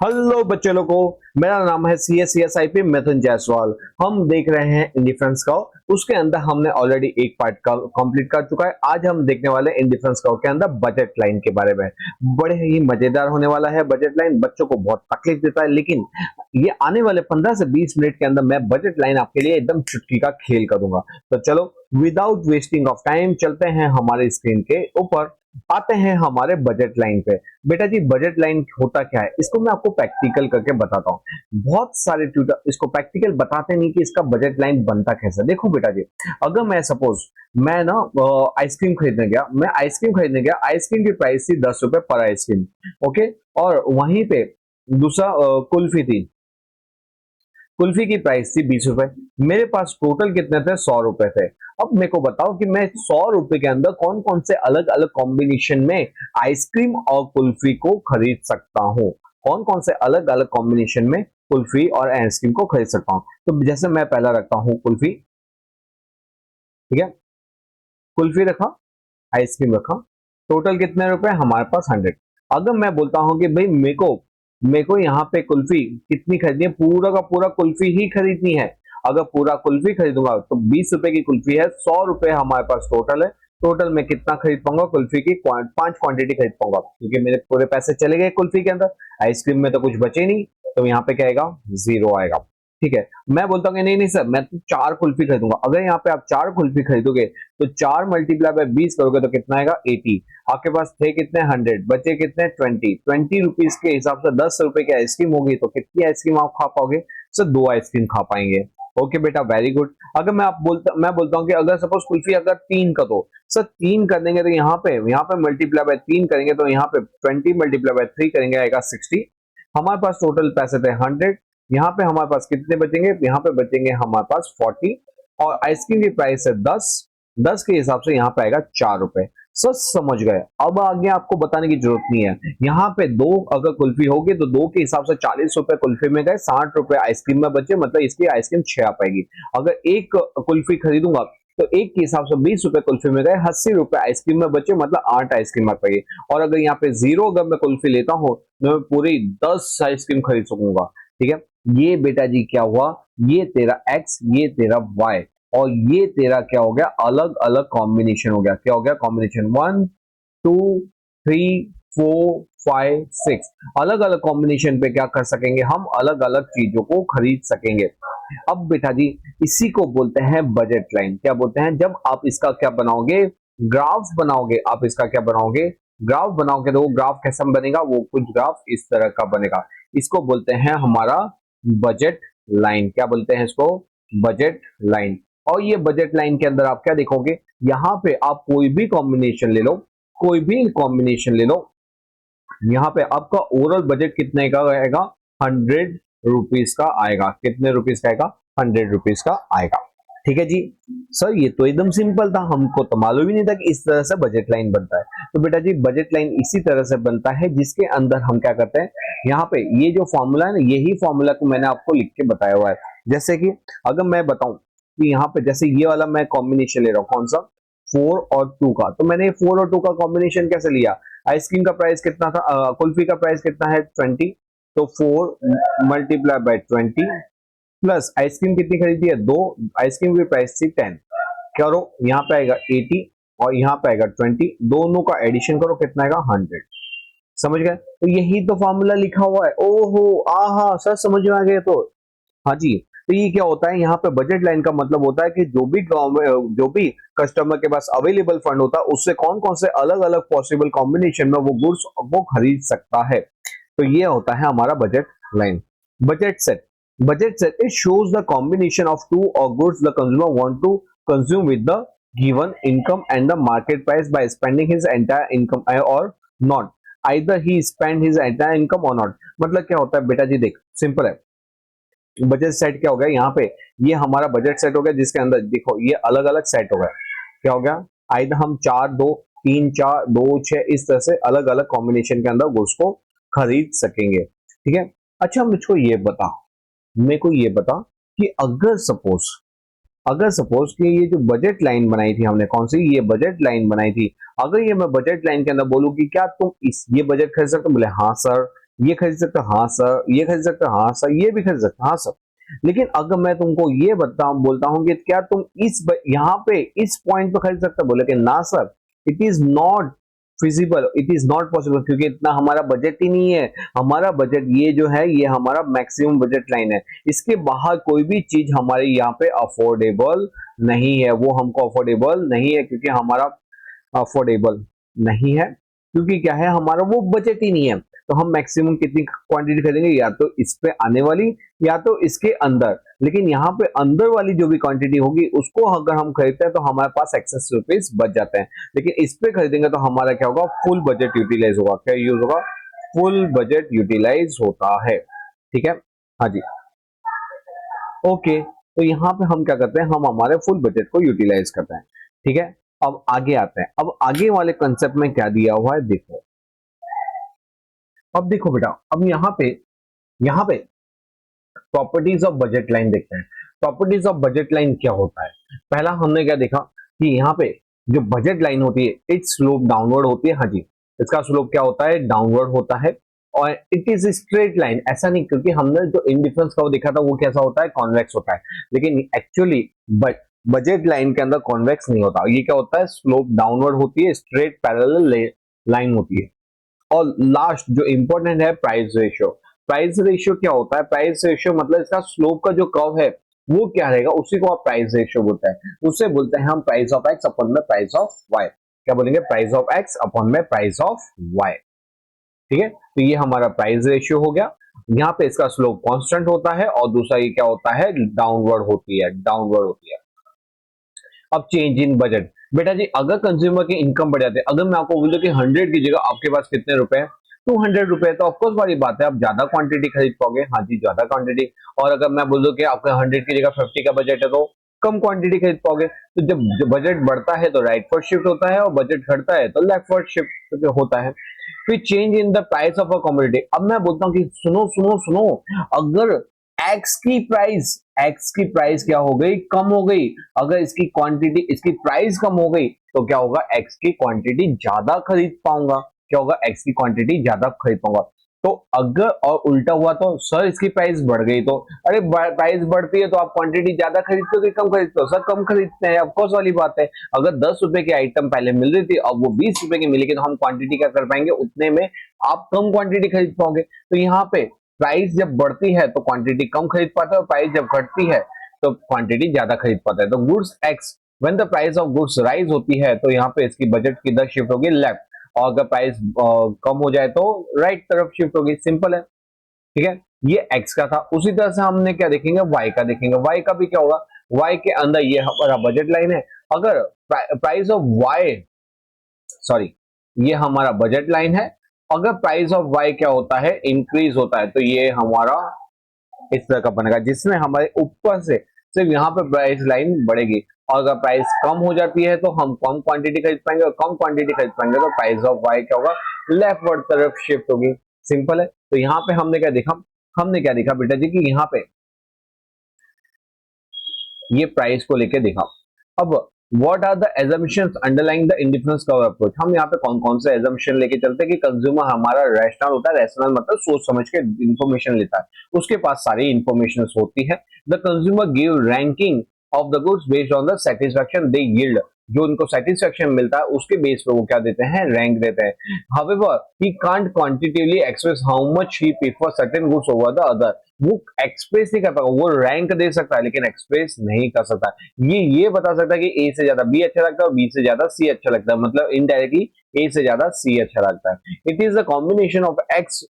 Hello बच्चे लोगों को, मेरा नाम है CSCSIP मिथुन जायसवाल। हम देख रहे हैं इंडिफरेंस कर्व। उसके अंदर हमने ऑलरेडी एक पार्ट का कंप्लीट कर चुका है। आज हम देखने वाले इंडिफरेंस कर्व के अंदर बजट लाइन के बारे में। बड़े ही मजेदार होने वाला है। बजट लाइन बच्चों को बहुत तकलीफ देता है, लेकिन ये आने वाले 15 से 20 मिनट के अंदर मैं बजट लाइन आपके लिए एकदम चुटकी का खेल करूंगा। तो चलो विदाउट वेस्टिंग ऑफ टाइम चलते हैं हमारे स्क्रीन के ऊपर, आते हैं हमारे बजट लाइन पे। बेटा जी, बजट लाइन होता क्या है इसको मैं आपको प्रैक्टिकल करके बताता हूँ। बहुत सारे ट्यूटर इसको प्रैक्टिकल बताते नहीं कि इसका बजट लाइन बनता कैसा। देखो बेटा जी, अगर मैं सपोज मैं ना आइसक्रीम खरीदने गया, आइसक्रीम की प्राइस थी 10 रुपए पर आइसक्रीम। ओके, और वहीं पे दूसरा कुल्फी थी। कुल्फी की प्राइस थी 20 रुपए। मेरे पास टोटल कितने थे? 100 रुपए थे। अब मेरे को बताओ कि मैं 100 रुपए के अंदर कौन कौन से अलग अलग कॉम्बिनेशन में आइसक्रीम और कुल्फी को खरीद सकता हूँ। कौन कौन से अलग अलग कॉम्बिनेशन में कुल्फी और आइसक्रीम को खरीद सकता हूँ। तो जैसे मैं पहला रखता हूँ कुल्फी, ठीक है, कुल्फी रखा, आइसक्रीम रखा, टोटल कितने रुपए हमारे पास? 100। अगर मैं बोलता हूँ कि भाई मेरे को यहाँ पे कुल्फी कितनी खरीदनी है, पूरा का पूरा कुल्फी ही खरीदनी है। अगर पूरा कुल्फी खरीदूंगा तो 20 रुपए की कुल्फी है, 100 रुपए हमारे पास टोटल है। टोटल में कितना खरीद पाऊंगा? कुल्फी की 5 क्वांटिटी खरीद पाऊंगा, क्योंकि मेरे पूरे पैसे चले गए कुल्फी के अंदर। आइसक्रीम में तो कुछ बचे नहीं, तो यहाँ पे क्या आएगा? 0 आएगा। ठीक है, मैं बोलता हूँ कि नहीं नहीं सर, मैं तो 4 कुल्फी खरीदूंगा। अगर यहाँ पे आप 4 कुल्फी खरीदोगे तो 4 मल्टीप्लाई बाय 20 करोगे तो कितना आएगा? 80। आपके पास थे कितने? 100, बचे कितने? 20 रुपीज के हिसाब से 10 रुपए की आइसक्रीम होगी, तो कितनी आइसक्रीम आप खा पाओगे? सर 2 आइसक्रीम खा पाएंगे। ओके बेटा, वेरी गुड। अगर मैं बोलता हूँ कि अगर सपोज कुल्फी अगर 3 का, दो सर 3 कर देंगे तो यहाँ पे मल्टीप्लाई बाय 3 करेंगे तो यहाँ पे 20 मल्टीप्लाई बाय 3 करेंगे, आएगा 60। हमारे पास टोटल पैसे थे 100। यहाँ पे हमारे पास कितने बचेंगे? यहाँ पे बचेंगे हमारे पास 40। और आइसक्रीम की प्राइस है 10। 10 के हिसाब से यहाँ पे आएगा 4 रुपए। सर समझ गए। अब आगे आपको बताने की जरूरत नहीं है। यहाँ पे 2 अगर कुल्फी होगी तो 2 के हिसाब से 40 रुपए कुल्फी में गए, 60 रुपए आइसक्रीम में बचे, मतलब इसकी आइसक्रीम 6 आ पाएगी। अगर एक कुल्फी खरीदूंगा तो 1 के हिसाब से 20 रुपए कुल्फी में गए, 80 रुपए आइसक्रीम में बचे, मतलब 8 आइसक्रीम आ पाएगी। और अगर यहाँ पे 0 अगर मैं कुल्फी लेता हूँ तो मैं पूरी 10 आइसक्रीम खरीद सकूंगा। ठीक है, ये बेटा जी क्या हुआ? ये तेरा x, ये तेरा y, और ये तेरा क्या हो गया? अलग अलग कॉम्बिनेशन हो गया। क्या हो गया? कॉम्बिनेशन 1 2 3 4 5 6। अलग अलग कॉम्बिनेशन पे क्या कर सकेंगे हम? अलग अलग चीजों को खरीद सकेंगे। अब बेटा जी, इसी को बोलते हैं बजट लाइन। क्या बोलते हैं? जब आप इसका क्या बनाओगे? ग्राफ बनाओगे। आप इसका क्या बनाओगे? ग्राफ बनाओगे। तो वो ग्राफ कैसा बनेगा? वो कुछ ग्राफ इस तरह का बनेगा। इसको बोलते हैं हमारा बजट लाइन। क्या बोलते हैं इसको? Budget line. और ये बजट लाइन के अंदर आप क्या देखोगे? यहाँ पे आप कोई भी कॉम्बिनेशन ले लो, कोई भी कॉम्बिनेशन ले लो, यहाँ पे आपका ओवरऑल बजट कितने का आएगा? 100 रुपीज का आएगा। कितने रुपीज का आएगा? 100 रुपीज का आएगा। ठीक है जी। सर ये तो एकदम सिंपल था, हमको तो मालूम ही नहीं था कि इस तरह से बजट लाइन बनता है। तो बेटा जी, बजट लाइन इसी तरह से बनता है, जिसके अंदर हम क्या करते हैं, यहाँ पे ये जो फॉर्मूला है ना, यही फॉर्मूला को मैंने आपको लिख के बताया हुआ है। जैसे कि अगर मैं बताऊं कि यहाँ पे जैसे ये वाला मैं कॉम्बिनेशन ले रहा हूँ, कौन सा? 4 और 2 का। तो मैंने 4 और 2 का कॉम्बिनेशन कैसे लिया? आइसक्रीम का प्राइस कितना था? कुल्फी का प्राइस कितना है? 20। तो 4 मल्टीप्लाई बाय 20 प्लस आइसक्रीम कितनी खरीदी है? 2। आइसक्रीम की प्राइस थी 10। करो, यहाँ पे आएगा 80 और यहाँ पे आएगा 20। दोनों का एडिशन करो, कितना आएगा? 100। समझ गए? तो यही तो फॉर्मूला लिखा हुआ है। ओहो, आहा सर, समझ में आ गया। तो हाँ जी, तो ये क्या होता है? यहाँ पे बजट लाइन का मतलब होता है कि जो भी कस्टमर के पास अवेलेबल फंड होता है, उससे कौन कौन से अलग अलग पॉसिबल कॉम्बिनेशन में वो गुड्स वो खरीद सकता है। तो ये होता है हमारा budget line. Budget set. Budget set it shows the combination of two or goods the consumer want to consume with the given income and the market price by spending his entire income or not, either he spend his entire income or not. मतलब क्या होता है बेटा जी? देख, simple है। Budget set क्या हो गया? यहाँ पे ये हमारा बजट सेट हो गया, जिसके अंदर देखो ये अलग अलग सेट हो गया। क्या हो गया? आइदर हम 4 2 3 4 2 6 इस तरह से अलग अलग कॉम्बिनेशन के अंदर गुड्स को खरीद सकेंगे। ठीक है। अच्छा, मेरे को ये बता कि अगर सपोज कि ये जो बजट लाइन बनाई थी हमने, कौन सी? ये बजट लाइन बनाई थी। अगर ये मैं बजट लाइन के अंदर बोलूं कि क्या तुम इस ये बजट खरीद सकते हो? बोले हाँ सर, ये खरीद सकते हो, हाँ सर, ये खरीद सकते हो, हाँ सर, ये भी खरीद सकते हो, हाँ सर। लेकिन अगर मैं तुमको ये बोलता हूँ कि क्या तुम यहाँ पे इस पॉइंट पे खरीद सकते हो, बोले कि ना sir, it is not feasible, it is not possible, क्योंकि इतना हमारा बजट ही नहीं है। हमारा बजट ये जो है, ये हमारा मैक्सिमम बजट लाइन है। इसके बाहर कोई भी चीज हमारे यहाँ पे अफोर्डेबल नहीं है, वो हमको अफोर्डेबल नहीं है, क्योंकि हमारा अफोर्डेबल नहीं है, क्योंकि क्या है, हमारा वो बजट ही नहीं है। तो हम मैक्सिमम कितनी क्वांटिटी खरीदेंगे, या तो इस पे आने वाली, या तो इसके अंदर। लेकिन यहाँ पे अंदर वाली जो भी क्वांटिटी होगी, उसको अगर हम खरीदते हैं तो हमारे पास एक्सेस रुपीज बच जाते हैं। लेकिन इस पे खरीदेंगे तो हमारा क्या होगा, फुल बजट यूटिलाइज होगा। क्या यूज होगा, फुल बजट यूटिलाइज होता है। ठीक है, हाँ जी, ओके। तो यहाँ पे हम क्या करते हैं, हम हमारे फुल बजट को यूटिलाइज करते हैं। ठीक है, अब आगे आते हैं। अब आगे वाले कंसेप्ट में क्या दिया हुआ है देखो। अब देखो बेटा, अब यहाँ पे प्रॉपर्टीज ऑफ बजट लाइन देखते हैं। प्रॉपर्टीज ऑफ बजट लाइन क्या होता है। पहला हमने क्या देखा कि यहाँ पे जो बजट लाइन होती है, इट्स स्लोप डाउनवर्ड होती है। हाँ जी, इसका स्लोप क्या होता है, डाउनवर्ड होता है। और इट इज स्ट्रेट लाइन, ऐसा नहीं, क्योंकि हमने जो इंडिफरेंस का वो देखा था, वो कैसा होता है, कॉन्वेक्स होता है। लेकिन एक्चुअली बजट लाइन के अंदर कॉन्वेक्स नहीं होता, ये क्या होता है, स्लोप डाउनवर्ड होती है, स्ट्रेट पैरेलल लाइन होती है। और लास्ट जो इंपॉर्टेंट है, प्राइस रेशियो। प्राइस रेशियो क्या होता है, प्राइस रेशियो मतलब इसका स्लोप का जो कर्व है वो क्या रहेगा, उसी को आप प्राइस रेशियो बोलते हैं। उससे बोलते हैं हम प्राइस ऑफ एक्स अपॉन में प्राइस ऑफ वाई। क्या बोलेंगे, प्राइस ऑफ एक्स अपॉन में प्राइस ऑफ वाई। ठीक है, तो ये हमारा प्राइस रेशियो हो गया। यहाँ पे इसका स्लोप कांस्टेंट होता है, और दूसरा ये क्या होता है, डाउनवर्ड होती है, डाउनवर्ड होती है। अब चेंज इन बजट, बेटा जी अगर कंज्यूमर की इनकम बढ़ जाती है, अगर मैं आपको बोलूं कि 100 की जगह आपके पास कितने रुपए हैं, 200 रुपए, तो ऑफकोर्स वाली बात है, आप ज्यादा क्वांटिटी खरीद पाओगे। हाँ जी, ज्यादा क्वांटिटी। और अगर मैं बोल दूं कि आपका 100 की जगह 50 का बजट है, तो कम क्वांटिटी खरीद पाओगे। तो जब बजट बढ़ता है तो राइट फॉर शिफ्ट होता है, और बजट घटता है तो लेफ्ट फॉर शिफ्ट होता है। फिर change in the price of a commodity. अब मैं बोलता हूँ कि सुनो सुनो सुनो, अगर एक्स की प्राइस क्या हो गई, कम हो गई। अगर इसकी क्वांटिटी, इसकी प्राइस कम हो गई, तो क्या होगा, एक्स की क्वांटिटी ज्यादा खरीद पाऊंगा। क्या होगा, एक्स की क्वांटिटी ज्यादा खरीद पाऊंगा। तो अगर और उल्टा हुआ तो सर इसकी प्राइस बढ़ गई, तो अरे प्राइस बढ़ती है तो आप क्वांटिटी ज्यादा खरीदते हो कि कम खरीदते हो, सर कम खरीदते हैं, ऑफकोर्स वाली बात है। अगर 10 रुपए की आइटम पहले मिल रही थी, अब वो 20 रुपए की मिलेगी, तो हम क्वांटिटी क्या कर पाएंगे, उतने में आप कम क्वांटिटी खरीद पाओगे। तो यहाँ पे प्राइस जब बढ़ती है तो क्वांटिटी कम खरीद पाते हैं, और प्राइस जब घटती है तो क्वांटिटी ज्यादा खरीद पाते हैं। तो goods x, when the price of goods rise होती है, तो यहाँ पे इसकी बजट किधर शिफ्ट होगी, लेफ्ट। और अगर प्राइस कम हो जाए तो राइट तरफ शिफ्ट होगी, सिंपल है। ठीक है, ये एक्स का था। उसी तरह से हमने क्या देखेंगे, वाई का देखेंगे। वाई का भी क्या होगा, वाई के अंदर ये हमारा बजट लाइन है। अगर प्राइस ऑफ वाई, सॉरी, ये हमारा बजट लाइन है। अगर प्राइस ऑफ वाई क्या होता है, इंक्रीज होता है, तो ये हमारा इस तरह का बनेगा, जिसमें हमारे ऊपर से सिर्फ यहाँ पे प्राइस लाइन बढ़ेगी। और अगर प्राइस कम हो जाती है तो हम कम क्वांटिटी खरीद पाएंगे, और कम क्वांटिटी खरीद पाएंगे तो प्राइस ऑफ वाई क्या होगा, लेफ्टवर्ड तरफ शिफ्ट होगी। सिंपल है। तो यहाँ पे हमने क्या देखा बेटा जी, कि यहाँ पे ये प्राइस को लेके देखा। अब what are the assumptions underlying the indifference curve approach. हम यहाँ पे कौन कौन से एजम्पशन लेके चलते हैं कि कंज्यूमर हमारा रैशनल होता है। रैशनल मतलब सोच समझ के इंफॉर्मेशन लेता है, उसके पास सारी इंफॉर्मेशन होती है। The consumer give ranking of the goods based on the satisfaction they yield. जो उनको सेटिस्फैक्शन मिलता है उसके बेस पे वो क्या देते हैं, रैंक देते हैं। However he can't quantitatively express how much he prefer certain goods over the other. वो एक्सप्रेस नहीं कर पाएगा, वो रैंक दे सकता है लेकिन एक्सप्रेस नहीं कर सकता। ये बता सकता है कि ए से ज्यादा बी अच्छा लगता है और बी से ज्यादा सी अच्छा लगता है, मतलब इनडायरेक्टली ए से ज्यादा सी अच्छा लगता है। It is the combination of X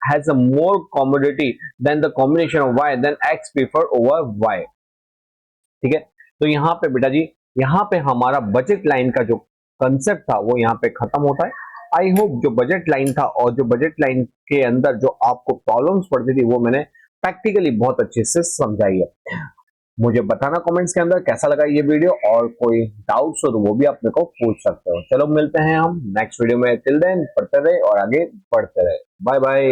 has a more commodity than the combination of Y, then X prefer over Y. ठीक है, तो यहाँ पे बेटा जी, यहाँ पे हमारा बजट लाइन का जो कंसेप्ट था वो यहाँ पे खत्म होता है। आई होप जो बजट लाइन था और जो बजट लाइन के अंदर जो आपको प्रॉब्लम्स पड़ती थी वो मैंने प्रैक्टिकली बहुत अच्छे से समझाई है। मुझे बताना कमेंट्स के अंदर कैसा लगा ये वीडियो, और कोई डाउट्स हो तो वो भी आप मेरे को पूछ सकते हो। चलो मिलते हैं हम नेक्स्ट वीडियो में, टिल देन पढ़ते रहे और आगे बढ़ते रहे। Bye bye.